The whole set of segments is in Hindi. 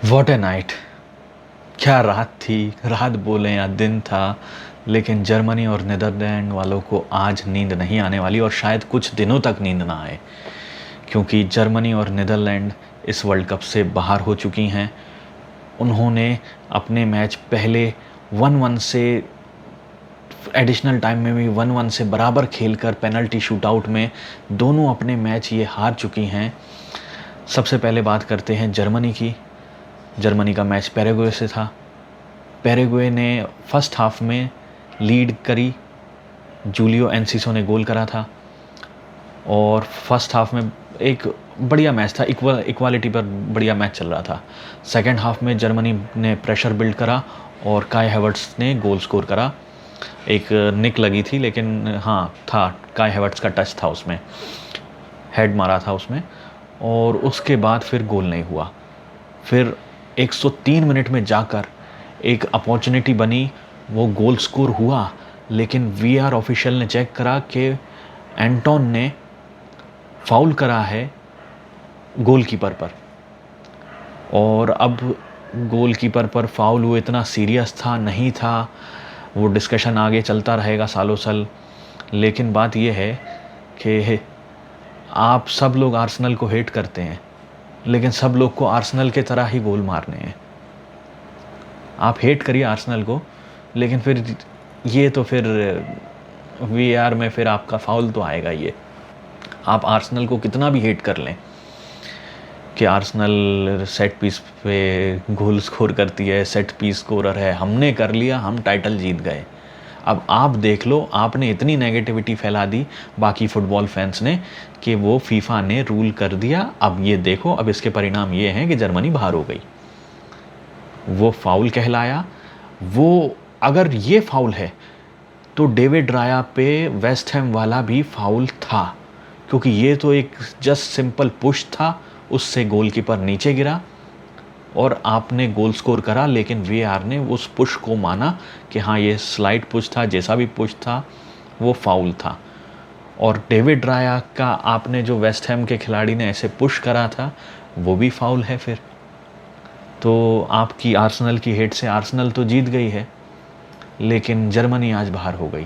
What A night. क्या रात थी। रात बोलें या दिन था, लेकिन जर्मनी और नीदरलैंड वालों को आज नींद नहीं आने वाली और शायद कुछ दिनों तक नींद ना आए, क्योंकि जर्मनी और नीदरलैंड इस वर्ल्ड कप से बाहर हो चुकी हैं। उन्होंने अपने मैच पहले 1-1 से, एडिशनल टाइम में भी 1-1 से बराबर खेलकर पेनल्टी शूटआउट में दोनों अपने मैच ये हार चुकी हैं। सबसे पहले बात करते हैं जर्मनी की। जर्मनी का मैच पैराग्वे से था। पैराग्वे ने फर्स्ट हाफ में लीड करी, जूलियो एनसीसो ने गोल करा था और फर्स्ट हाफ में एक बढ़िया मैच था, इक्वालिटी पर बढ़िया मैच चल रहा था। सेकेंड हाफ में जर्मनी ने प्रेशर बिल्ड करा और काई हैवर्ट्स ने गोल स्कोर करा। एक निक लगी थी, लेकिन हाँ था, काई हैवर्ट्स का टच था उसमें, हेड मारा था उसमें, और उसके बाद फिर गोल नहीं हुआ। फिर 103 मिनट में जाकर एक अपॉर्चुनिटी बनी, वो गोल स्कोर हुआ, लेकिन वीआर ऑफिशियल ने चेक करा कि एंटोन ने फाउल करा है गोलकीपर पर। और अब गोलकीपर पर फाउल वो इतना सीरियस था नहीं था, वो डिस्कशन आगे चलता रहेगा सालों साल। लेकिन बात ये है कि आप सब लोग आर्सेनल को हेट करते हैं, लेकिन सब लोग को आर्सेनल के तरह ही गोल मारने हैं। आप हेट करिए आर्सेनल को, लेकिन फिर ये तो फिर वीआर में फिर आपका फाउल तो आएगा। ये आप आर्सेनल को कितना भी हेट कर लें कि आर्सेनल सेट पीस पे गोल स्कोर करती है, सेट पीस स्कोरर है, हमने कर लिया, हम टाइटल जीत गए। अब आप देख लो, आपने इतनी नेगेटिविटी फैला दी बाकी फुटबॉल फैंस ने कि वो फीफा ने रूल कर दिया। अब ये देखो, अब इसके परिणाम ये हैं कि जर्मनी बाहर हो गई। वो फाउल कहलाया। वो अगर ये फाउल है तो डेविड राया पे वेस्ट हैम वाला भी फाउल था, क्योंकि ये तो एक जस्ट सिंपल पुश था, उससे गोलकीपर नीचे गिरा और आपने गोल स्कोर करा। लेकिन वीआर ने उस पुश को माना कि हाँ ये स्लाइड पुश था, जैसा भी पुश था वो फाउल था। और डेविड राया का आपने जो वेस्ट हैम के खिलाड़ी ने ऐसे पुश करा था, वो भी फाउल है। फिर तो आपकी आर्सेनल की हेट से आर्सेनल तो जीत गई है, लेकिन जर्मनी आज बाहर हो गई,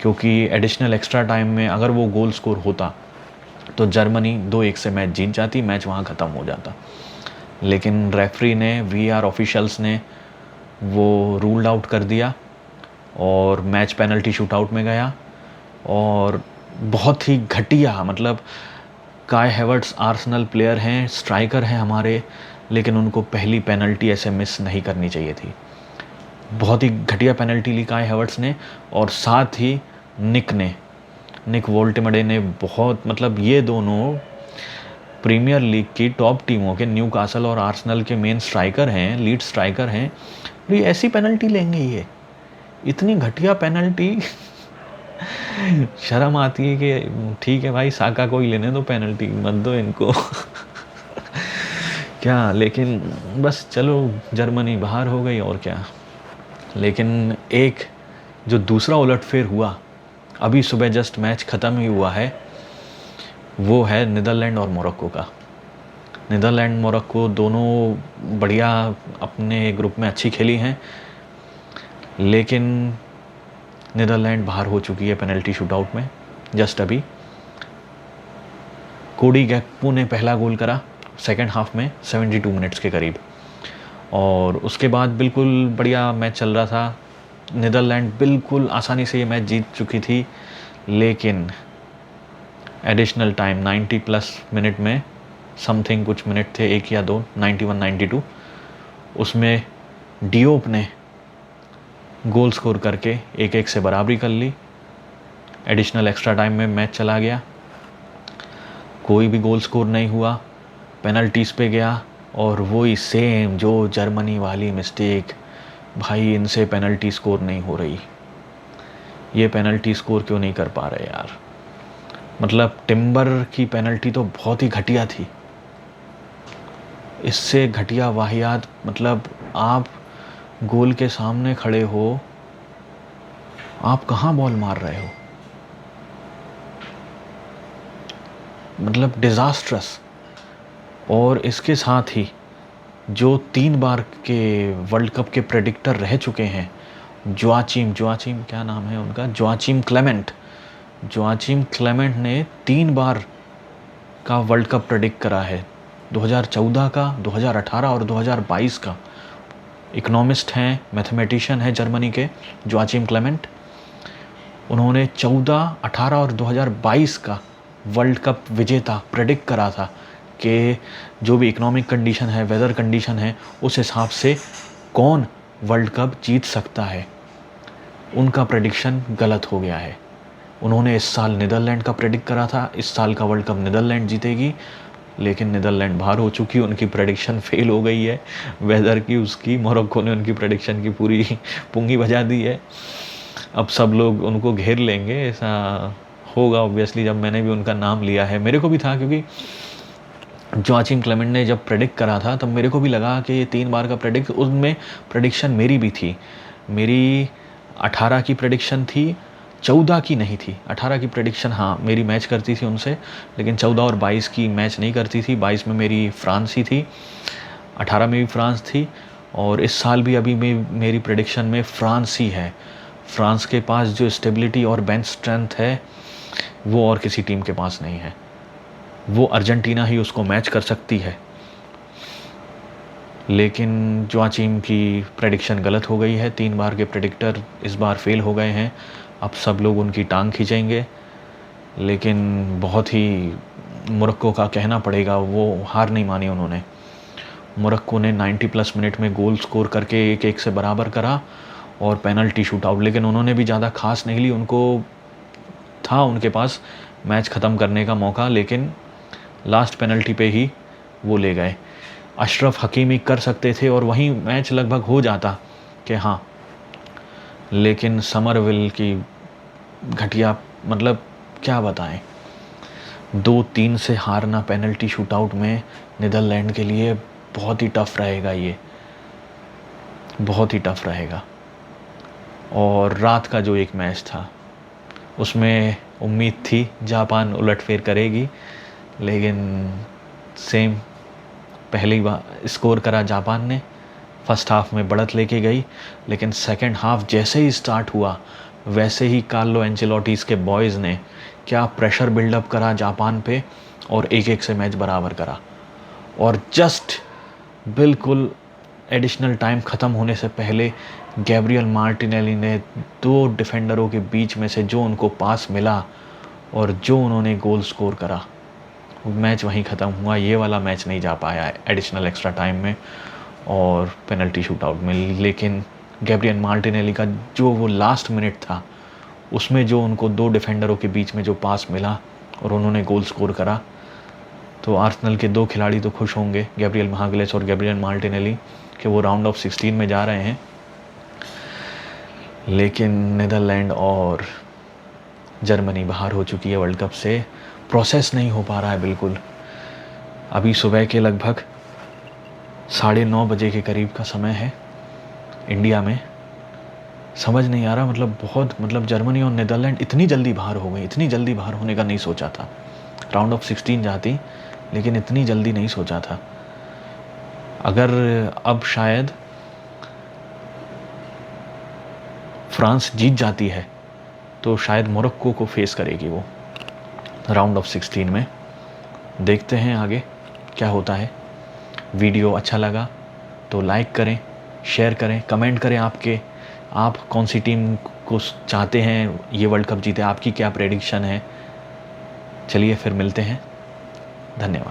क्योंकि एडिशनल एक्स्ट्रा टाइम में अगर वो गोल स्कोर होता तो जर्मनी 2-1 से मैच जीत जाती, मैच वहाँ ख़त्म हो जाता। लेकिन रेफरी ने, वीआर ऑफिशियल्स ने वो रूल्ड आउट कर दिया और मैच पेनल्टी शूटआउट में गया। और बहुत ही घटिया, मतलब काई हैवर्ट्स आर्सेनल प्लेयर हैं, स्ट्राइकर हैं हमारे, लेकिन उनको पहली पेनल्टी ऐसे मिस नहीं करनी चाहिए थी। बहुत ही घटिया पेनल्टी ली काई हैवर्ट्स ने, और साथ ही निक वोल्टेमडे ने बहुत, मतलब ये दोनों प्रीमियर लीग की टॉप टीमों के, न्यूकासल और आर्सेनल के मेन स्ट्राइकर हैं, लीड स्ट्राइकर हैं। ये ऐसी पेनल्टी लेंगे, ये इतनी घटिया पेनल्टी शर्म आती है कि ठीक है भाई, साका को ही लेने दो पेनल्टी, मत दो इनको क्या, लेकिन बस चलो, जर्मनी बाहर हो गई और क्या। लेकिन एक जो दूसरा उलटफेर हुआ, अभी सुबह जस्ट मैच ख़त्म ही हुआ है, वो है नीदरलैंड और मोरक्को का। नीदरलैंड मोरक्को दोनों बढ़िया अपने ग्रुप में अच्छी खेली हैं, लेकिन नीदरलैंड बाहर हो चुकी है पेनल्टी शूटआउट में जस्ट अभी। कोडी गैक्पो ने पहला गोल करा सेकेंड हाफ में 72 मिनट्स के करीब, और उसके बाद बिल्कुल बढ़िया मैच चल रहा था। नीदरलैंड बिल्कुल आसानी से ये मैच जीत चुकी थी, लेकिन एडिशनल टाइम 90 प्लस मिनट में समथिंग कुछ मिनट थे, एक या दो, 91 92, उसमें डियोप ने गोल स्कोर करके 1-1 से बराबरी कर ली। एडिशनल एक्स्ट्रा टाइम में मैच चला गया, कोई भी गोल स्कोर नहीं हुआ, पेनल्टीज़ पे गया, और वही सेम जो जर्मनी वाली मिस्टेक, भाई इनसे पेनल्टी स्कोर नहीं हो रही, ये पेनल्टी स्कोर क्यों नहीं कर पा रहे यार। मतलब टिम्बर की पेनल्टी तो बहुत ही घटिया थी, इससे घटिया वाहियात, मतलब आप गोल के सामने खड़े हो, आप कहाँ बॉल मार रहे हो, मतलब डिज़ास्ट्रस। और इसके साथ ही जो 3 बार के वर्ल्ड कप के प्रेडिक्टर रह चुके हैं, जोआचिम क्या नाम है उनका, जोआचिम क्लेमेंट ने 3 बार का वर्ल्ड कप प्रेडिक्ट करा है, 2014 का, 2018 और 2022 का। इकोनॉमिस्ट हैं, मैथमेटिशियन हैं जर्मनी के जोआचिम क्लेमेंट। उन्होंने 14, 18 और 2022 का वर्ल्ड कप विजेता प्रेडिक्ट करा था कि जो भी इकोनॉमिक कंडीशन है, वेदर कंडीशन है, उस हिसाब से कौन वर्ल्ड कप जीत सकता है। उनका प्रेडिक्शन गलत हो गया है। उन्होंने इस साल नीदरलैंड का प्रेडिक्ट करा था, इस साल का वर्ल्ड कप नीदरलैंड जीतेगी, लेकिन नीदरलैंड बाहर हो चुकी, उनकी प्रेडिक्शन फेल हो गई है वेदर की। उसकी मोरक्को ने उनकी प्रेडिक्शन की पूरी पुंगी बजा दी है। अब सब लोग उनको घेर लेंगे, ऐसा होगा ऑब्वियसली। जब मैंने भी उनका नाम लिया है, मेरे को भी था, क्योंकि जोआचिम क्लेमेंट ने जब प्रेडिक्ट करा था तब मेरे को भी लगा कि ये 3 बार का प्रेडिक्ट, उसमें प्रेडिक्शन मेरी भी थी। मेरी 18 की प्रेडिक्शन थी, 14 की नहीं थी। 18 की प्रेडिक्शन हाँ मेरी मैच करती थी उनसे, लेकिन 14 और 22 की मैच नहीं करती थी। 22 में मेरी फ्रांस ही थी, 18 में भी फ्रांस थी, और इस साल भी अभी मेरी प्रेडिक्शन में फ्रांस ही है। फ्रांस के पास जो स्टेबिलिटी और बेंच स्ट्रेंथ है वो और किसी टीम के पास नहीं है। वो अर्जेंटीना ही उसको मैच कर सकती है। लेकिन जोआचिम की प्रेडिक्शन गलत हो गई है। 3 बार के प्रेडिक्टर इस बार फेल हो गए हैं। अब सब लोग उनकी टांग खींचेंगे, लेकिन बहुत ही मोरक्को का कहना पड़ेगा, वो हार नहीं मानी उन्होंने। मोरक्को ने 90+ मिनट में गोल स्कोर करके 1-1 से बराबर करा और पेनल्टी शूट आउट, लेकिन उन्होंने भी ज़्यादा खास नहीं ली। उनको था उनके पास मैच ख़त्म करने का मौका, लेकिन लास्ट पेनल्टी पे ही वो ले गए। अशरफ हकीमी कर सकते थे और वहीं मैच लगभग हो जाता कि हाँ, लेकिन समरविल की घटिया, मतलब क्या बताएं, 2-3 से हारना पेनल्टी शूटआउट में नीदरलैंड के लिए बहुत ही टफ रहेगा। ये बहुत ही टफ रहेगा। और रात का जो एक मैच था उसमें उम्मीद थी जापान उलटफेर करेगी, लेकिन सेम पहली बार स्कोर करा जापान ने, फर्स्ट हाफ में बढ़त लेके गई, लेकिन सेकंड हाफ जैसे ही स्टार्ट हुआ वैसे ही कार्लो एंचेलोटीज़ के बॉयज़ ने क्या प्रेशर बिल्डअप करा जापान पे और 1-1 से मैच बराबर करा। और जस्ट बिल्कुल एडिशनल टाइम ख़त्म होने से पहले गैब्रियल मार्टिनेली ने 2 डिफेंडरों के बीच में से जो उनको पास मिला और जो उन्होंने गोल स्कोर करा, मैच वहीं ख़त्म हुआ। ये वाला मैच नहीं जा पाया एडिशनल एक्स्ट्रा टाइम में और पेनल्टी शूटआउट में, लेकिन गैब्रियल मार्टिनेली का जो वो लास्ट मिनट था उसमें जो उनको 2 डिफेंडरों के बीच में जो पास मिला और उन्होंने गोल स्कोर करा, तो आर्सेनल के 2 खिलाड़ी तो खुश होंगे, गैब्रियल मागालेस और गैब्रियल मार्टिनेली, कि वो राउंड ऑफ 16 में जा रहे हैं। लेकिन नीदरलैंड और जर्मनी बाहर हो चुकी है वर्ल्ड कप से। प्रोसेस नहीं हो पा रहा है बिल्कुल। अभी सुबह के लगभग 9:30 बजे के करीब का समय है इंडिया में। समझ नहीं आ रहा, मतलब जर्मनी और नीदरलैंड इतनी जल्दी बाहर हो गई। इतनी जल्दी बाहर होने का नहीं सोचा था। राउंड ऑफ 16 जाती, लेकिन इतनी जल्दी नहीं सोचा था। अगर अब शायद फ्रांस जीत जाती है तो शायद मोरक्को को फेस करेगी वो राउंड ऑफ 16 में। देखते हैं आगे क्या होता है। वीडियो अच्छा लगा तो लाइक करें, शेयर करें, कमेंट करें आप कौन सी टीम को चाहते हैं ये वर्ल्ड कप जीते, आपकी क्या प्रेडिक्शन है। चलिए फिर मिलते हैं, धन्यवाद।